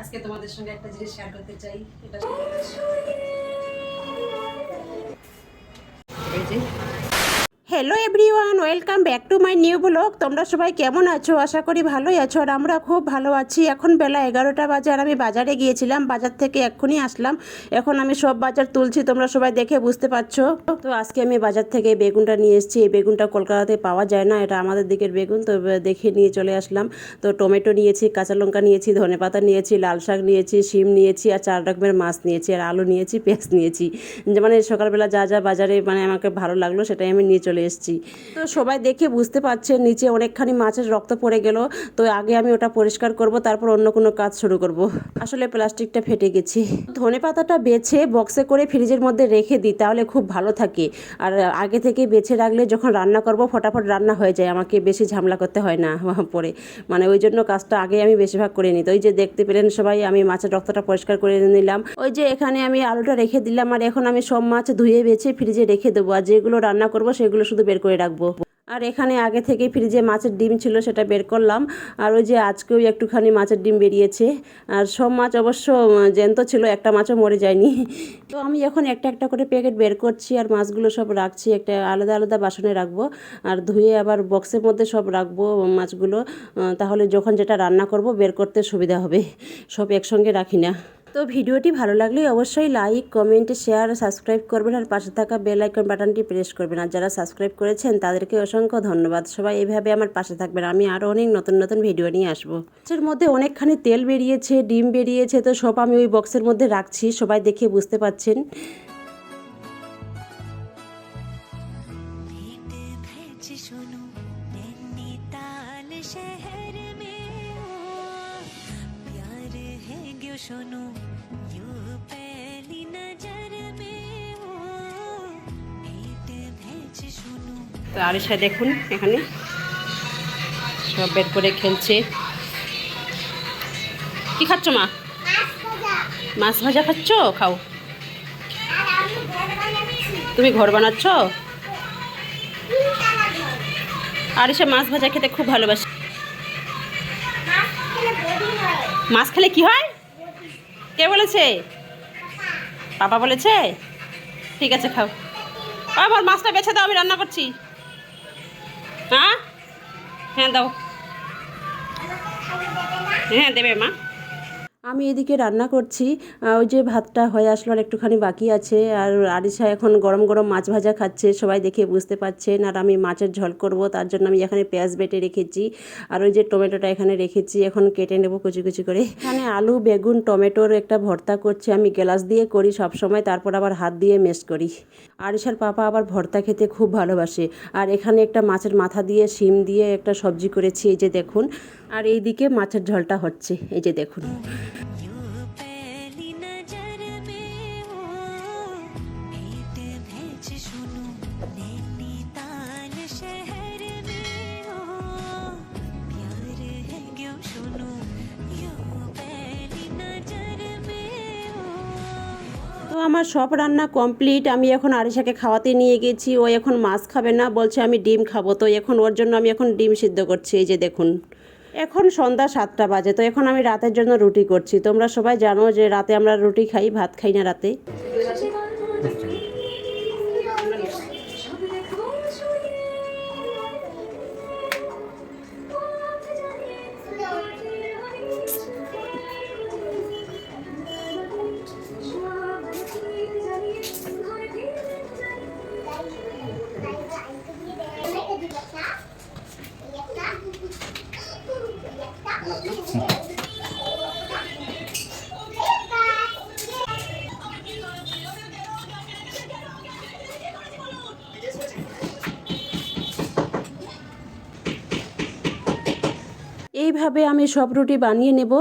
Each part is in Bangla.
আজকে তোমাদের সঙ্গে একটা জিনিস শেয়ার করতে চাই। এটা এই যে hello everyone, welcome back to my new blog. তোমরা সবাই কেমন আছো? আশা করি ভালোই আছো, আর আমরা খুব ভালো আছি। এখন বেলা 11টা বাজে, আর আমি বাজারে গিয়েছিলাম, বাজার থেকে এক্ষুনি আসলাম। এখন আমি সব বাজার তুলছি, তোমরা সবাই দেখে বুঝতে পারছো। তো আজকে আমি বাজার থেকে বেগুনটা নিয়ে এসেছি। এই বেগুনটা কলকাতাতে পাওয়া যায় না, এটা আমাদের দিকের বেগুন। তো দেখে নিয়ে চলে আসলাম। তো টমেটো নিয়েছি, কাঁচা লঙ্কা নিয়েছি, ধনেপাতা নিয়েছি, লাল শাক নিয়েছি, শিম নিয়েছি, আর 4 রকমের মাছ নিয়েছি, আর আলু নিয়েছি, পেঁয়াজ নিয়েছি। মানে সকালবেলা যা যা বাজারে মানে আমাকে ভালো লাগলো সেটাই আমি নিয়ে চলে এসেছি। তো সবাই দেখে বুঝতে পারছে নিচে অনেকখানি মাছের রক্ত পড়ে গেল। তো আগে আমি ওটা পরিষ্কার করব, তারপর অন্য কোনো কাজ শুরু করব। আসলে প্লাস্টিকটা ফেটে গেছে। ধনেপাতাটা বেছে বক্সে করে ফ্রিজের মধ্যে রেখে দিই, তাহলে খুব ভালো থাকে। আর আগে থেকে বেছে রাখলে যখন রান্না করব ফটাফট রান্না হয়ে যায়, আমাকে বেশি ঝামেলা করতে হয় না পরে। মানে ওই জন্য কাজটা আগে আমি বেশিরভাগ করে নিই। তো ওই যে দেখতে পেলেন সবাই, আমি মাছের রক্তটা পরিষ্কার করে নিলাম। ওই যে এখানে আমি আলুটা রেখে দিলাম, আর এখন আমি সব মাছ ধুয়ে বেছে ফ্রিজে রেখে দেবো, আর যেগুলো রান্না করব সেগুলো শুধু বের করে রাখবো। আর এখানে আগে থেকে ফ্রিজে মাছের ডিম ছিল, সেটা বের করলাম। আর ওই যে আজকেও একটুখানি মাছের ডিম বেরিয়েছে। আর সব মাছ অবশ্য জ্যান্ত ছিল, একটা মাছও মরে যায়নি। তো আমি এখন একটা একটা করে প্যাকেট বের করছি, আর মাছগুলো সব রাখছি, একটা আলাদা আলাদা বাসনে রাখবো। আর ধুয়ে আবার বক্সের মধ্যে সব রাখবো মাছগুলো। তাহলে যখন যেটা রান্না করব বের করতে সুবিধা হবে, সব একসঙ্গে রাখি না। তো ভিডিওটি ভালো লাগলে অবশ্যই লাইক, কমেন্ট, শেয়ার, সাবস্ক্রাইব করবেন, আর পাশে থাকা বেল আইকন বাটনটি প্রেস করবেন। আর যারা সাবস্ক্রাইব করেছেন তাদেরকে অসংখ্য ধন্যবাদ। সবাই এইভাবে আমার পাশে থাকবেন, আমি আরও অনেক নতুন নতুন ভিডিও নিয়ে আসবো। এর মধ্যে অনেকখানি তেল বেরিয়েছে, ডিম বেরিয়েছে, তো সব আমি ওই বক্সের মধ্যে রাখছি, সবাই দেখে বুঝতে পারছেন। सुनो यूं पहली नजर में हो भेंट भेज सुनो। তো আরিশা দেখুন এখানে সব বের করে খেলছে। কি খাচ্ছ মা? মাছ ভাজা খাচ্ছ? খাও। তুমি ঘর বানাচ্ছ? আরিশা মাছ ভাজা খেতে খুব ভালোবাসে। মাছ খেলে কি হয়? কে বলেছে? পাপা বলেছে? ঠিক আছে খাও। আমার মাছটা বেছে দাও, আমি রান্না করছি। হ্যাঁ হ্যাঁ দাও। হ্যাঁ দেবে মা। আমি এদিকে রান্না করছি। ওই যে ভাতটা হয়ে আসলো, আর একটুখানি বাকি আছে। আর আরিশা এখন গরম গরম মাছ ভাজা খাচ্ছে, সবাই দেখে বুঝতে পারছেন। আর আমি মাছের ঝোল করব, তার জন্য আমি এখানে পেঁয়াজ বেটে রেখেছি। আর ওই যে টমেটোটা এখানে রেখেছি, এখন কেটে নেব কুচি কুচি করে। এখানে আলু, বেগুন, টমেটোর একটা ভর্তা করছি। আমি গ্লাস দিয়ে করি সব সময়, তারপর আবার হাত দিয়ে মেশ করি। আরিশার পাপা আবার ভর্তা খেতে খুব ভালোবাসে। আর এখানে একটা মাছের মাথা দিয়ে শিম দিয়ে একটা সবজি করেছি, এই যে দেখুন। আর এইদিকে মাছের ঝোলটা হচ্ছে, এই যে দেখুন। তো আমার সব রান্না কমপ্লিট। আমি এখন আরিশাকে খাওয়াতে নিয়ে গেছি, ও এখন মাছ খাবে না, বলছে আমি ডিম খাবো। তো এখন ওর জন্য আমি এখন ডিম সিদ্ধ করছি, এই যে দেখুন। এখন সন্ধ্যা 7টা বাজে, তো এখন আমি রাতের জন্য রুটি করছি। তোমরা সবাই জানো যে রাতে আমরা রুটি খাই, ভাত খাই না রাতে। এইভাবে আমি সব রুটি বানিয়ে নেব।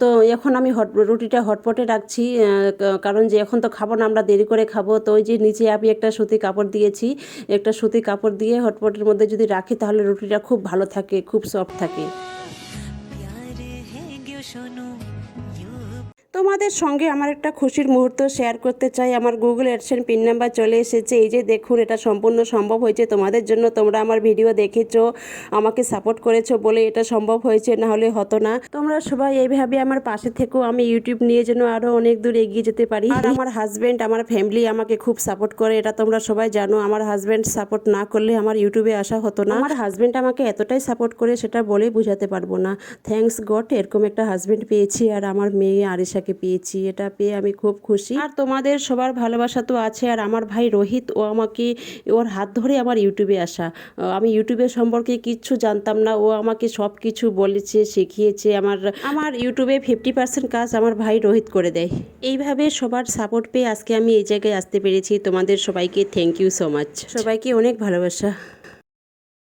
তো এখন আমি রুটিটা হটপটে রাখছি, কারণ যে এখন তো খাবো না, আমরা দেরি করে খাবো। তো ওই যে নিচে আমি একটা সুতি কাপড় দিয়েছি, একটা সুতি কাপড় দিয়ে হটপটের মধ্যে যদি রাখি তাহলে রুটিটা খুব ভালো থাকে, খুব সফট থাকে। তোমাদের সঙ্গে আমার একটা খুশির মুহূর্ত শেয়ার করতে চাই। আমার গুগল অ্যাডসেন্স পিন নাম্বার চলে এসেছে। এই যে দেখুন, এটা সম্পূর্ণ সম্ভব হয়েছে তোমাদের জন্য। তোমরা আমার ভিডিও দেখেছো, আমাকে সাপোর্ট করেছো বলে এটা সম্ভব হয়েছে, না হলে হতো না। তোমরা সবাই এইভাবে আমার পাশে থেকো, আমি ইউটিউব নিয়ে যেন আরো অনেক দূর এগিয়ে যেতে পারি। আর আমার হাজবেন্ড, আমার ফ্যামিলি আমাকে খুব সাপোর্ট করে, এটা তোমরা সবাই জানো। আমার হাজবেন্ড সাপোর্ট না করলে আমার ইউটিউবে আসা হতো না। আমার হাজবেন্ড আমাকে এতটাই সাপোর্ট করে সেটা বলেই বোঝাতে পারবো না। থ্যাঙ্কস গড, এরকম একটা হাজবেন্ড পেয়েছি আর আমার মেয়ে আরিশাকে পেয়েছি। এটা পেয়ে আমি খুব খুশি। আর তোমাদের সবার ভালোবাসা তো আছে। আর আমার ভাই রোহিত, ও আমাকে, ওর হাত ধরে আমার ইউটিউবে আসা। আমি ইউটিউবের সম্পর্কে কিচ্ছু জানতাম না, ও আমাকে সব কিছু বলেছে, শিখিয়েছে। আমার ইউটিউবে 50% কাজ আমার ভাই রোহিত করে দেয়। এইভাবে সবার সাপোর্ট পেয়ে আজকে আমি এই জায়গায় আসতে পেরেছি। তোমাদের সবাইকে থ্যাংক ইউ সো মাচ। সবাইকে অনেক ভালোবাসা।